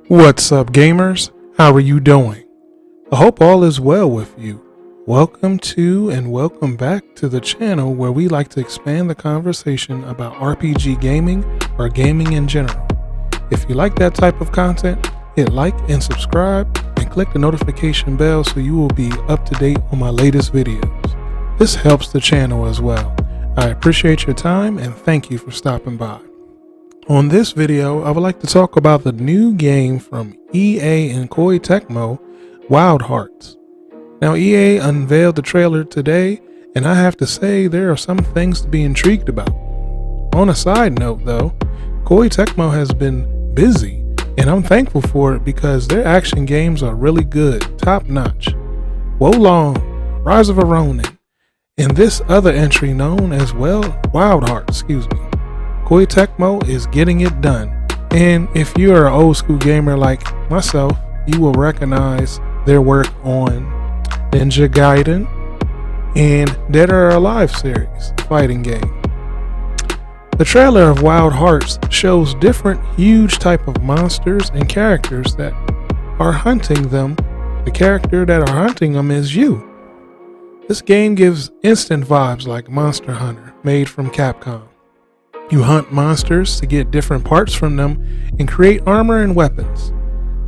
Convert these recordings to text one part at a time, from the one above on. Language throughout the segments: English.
What's up, gamers? How are you doing? I hope all is well with you. Welcome to and welcome back to the channel where we like to expand the conversation about RPG gaming or gaming in general. If you like that type of content, hit like and subscribe and click the notification bell so you will be up to date on my latest videos. This helps the channel as well. I appreciate your time and thank you for stopping by. On this video, I would like to talk about the new game from EA and Koei Tecmo, Wild Hearts. Now, EA unveiled the trailer today, and I have to say there are some things to be intrigued about. On a side note though, Koei Tecmo has been busy, and I'm thankful for it because their action games are really good, top notch. Wolong, Rise of a Ronin, and this other entry known as Wild Hearts, Koei Tecmo is getting it done, and if you're an old school gamer like myself, you will recognize their work on Ninja Gaiden and Dead or Alive series, fighting game. The trailer of Wild Hearts shows different huge type of monsters and characters that are hunting them. The character that are hunting them is you. This game gives instant vibes like Monster Hunter, made from Capcom. You hunt monsters to get different parts from them and create armor and weapons.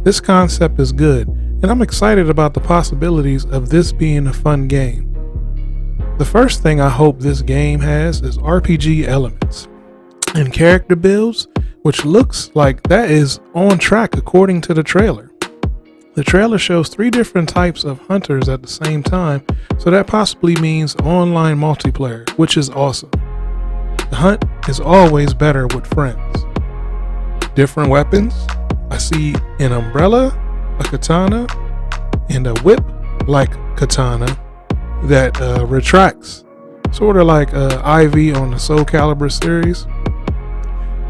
This concept is good, and I'm excited about the possibilities of this being a fun game. The first thing I hope this game has is RPG elements and character builds, which looks like that is on track according to the trailer. The trailer shows 3 different types of hunters at the same time, so that possibly means online multiplayer, which is awesome. The hunt is always better with friends. Different weapons. I see an umbrella, a katana, and a whip like katana that retracts, sort of like Ivy on the Soul Calibur series.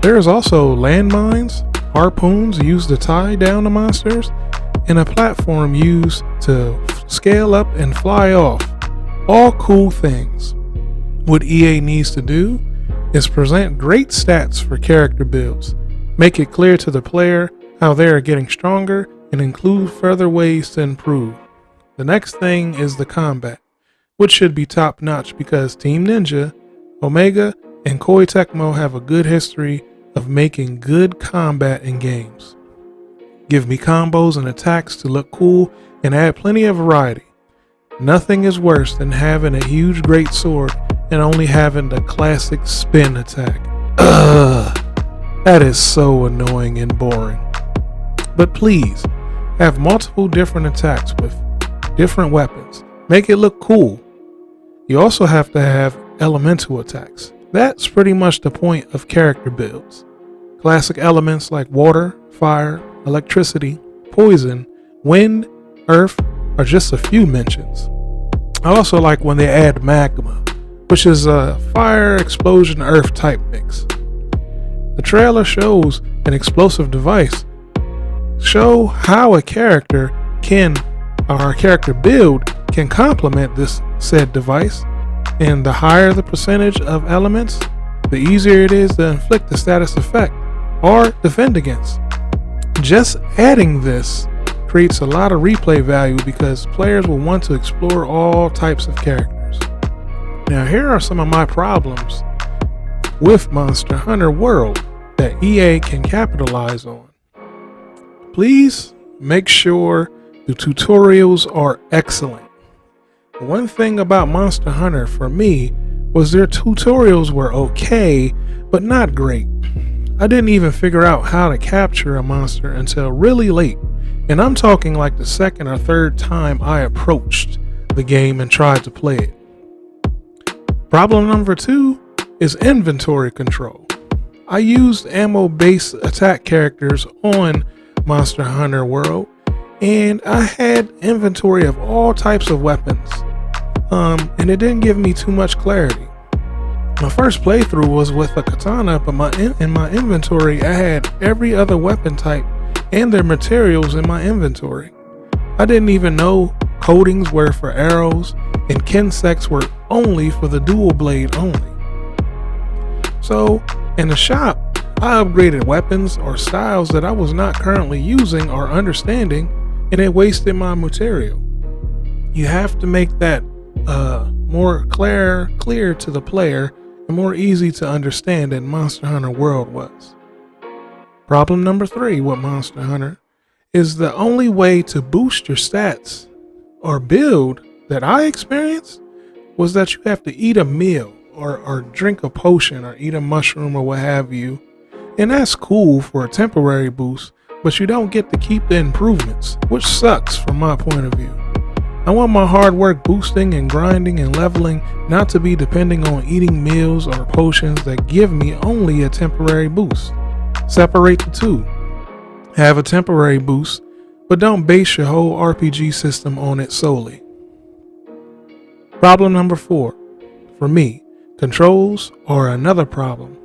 There is also landmines, harpoons used to tie down the monsters, and a platform used to scale up and fly off. All cool things. What EA needs to do is present great stats for character builds, make it clear to the player how they are getting stronger, and include further ways to improve. The next thing is the combat, which should be top notch because Team Ninja, Omega, and Koei Tecmo have a good history of making good combat in games. Give me combos and attacks to look cool and add plenty of variety. Nothing is worse than having a huge great sword and only having the classic spin attack. That is so annoying and boring. But please, have multiple different attacks with different weapons. Make it look cool. You also have to have elemental attacks. That's pretty much the point of character builds. Classic elements like water, fire, electricity, poison, wind, earth are just a few mentions. I also like when they add magma, which is a fire, explosion, earth type mix. The trailer shows an explosive device. Show how a character build can complement this said device, and the higher the percentage of elements, the easier it is to inflict the status effect or defend against. Just adding this creates a lot of replay value because players will want to explore all types of characters. Now, here are some of my problems with Monster Hunter World that EA can capitalize on. Please make sure the tutorials are excellent. The one thing about Monster Hunter for me was their tutorials were okay, but not great. I didn't even figure out how to capture a monster until really late, and I'm talking like the second or third time I approached the game and tried to play it. Problem number 2 is inventory control. I used ammo-based attack characters on Monster Hunter World, and I had inventory of all types of weapons, and it didn't give me too much clarity. My first playthrough was with a katana, but in my inventory I had every other weapon type and their materials in my inventory. I didn't even know coatings were for arrows and kinsects were only for the dual blade only. So in the shop, I upgraded weapons or styles that I was not currently using or understanding, and it wasted my material. You have to make that more clear to the player and more easy to understand than Monster Hunter World was. Problem number 3 with Monster Hunter is the only way to boost your stats or build that I experienced was that you have to eat a meal or drink a potion or eat a mushroom or what have you. And that's cool for a temporary boost, but you don't get to keep the improvements, which sucks from my point of view. I want my hard work boosting and grinding and leveling not to be depending on eating meals or potions that give me only a temporary boost. Separate the two. Have a temporary boost, but don't base your whole RPG system on it solely. Problem number 4. For me, controls are another problem.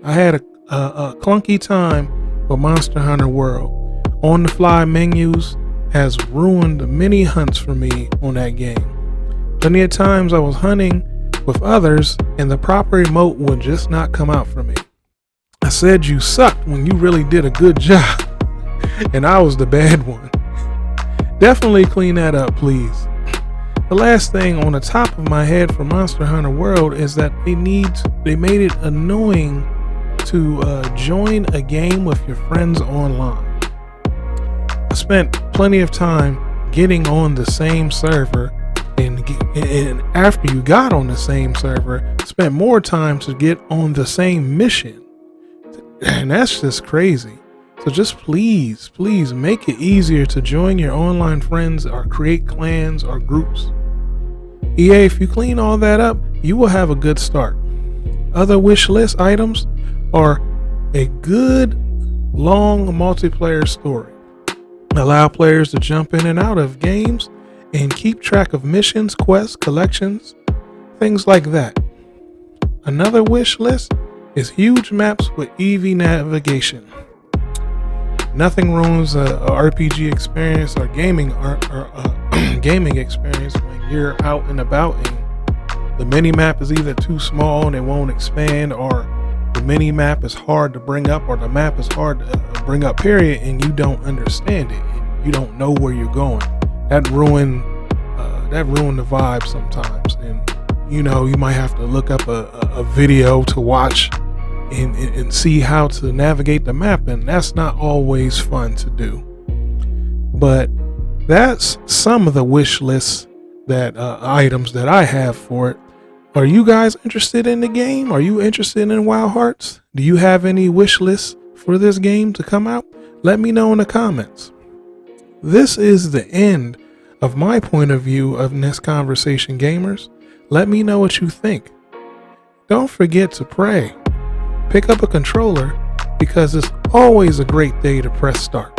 I had a clunky time with Monster Hunter World. On-the-fly menus has ruined many hunts for me on that game. Plenty of times I was hunting with others and the proper emote would just not come out for me. I said you sucked when you really did a good job, and I was the bad one. Definitely clean that up, please. The last thing on the top of my head for Monster Hunter World is that they made it annoying to join a game with your friends online. I spent plenty of time getting on the same server, and after you got on the same server, spent more time to get on the same mission. And that's just crazy. So just please make it easier to join your online friends or create clans or groups. EA, if you clean all that up, you will have a good start. Other wish list items are a good long multiplayer story. Allow players to jump in and out of games and keep track of missions, quests, collections, things like that. Another wish list is huge maps with EV navigation. Nothing ruins a RPG experience or gaming gaming experience when you're out and about and the mini map is either too small and it won't expand, or the mini map is hard to bring up, or the map is hard to bring up period, and you don't understand it and you don't know where you're going. That ruined the vibe sometimes, and you might have to look up a video to watch and see how to navigate the map, and that's not always fun to do. But that's some of the wish lists that items that I have for it. Are you guys interested in the game? Are you interested in Wild Hearts? Do you have any wish lists for this game to come out? Let me know in the comments. This is the end of my point of view of this conversation, gamers. Let me know what you think. Don't forget to pray. Pick up a controller because it's always a great day to press start.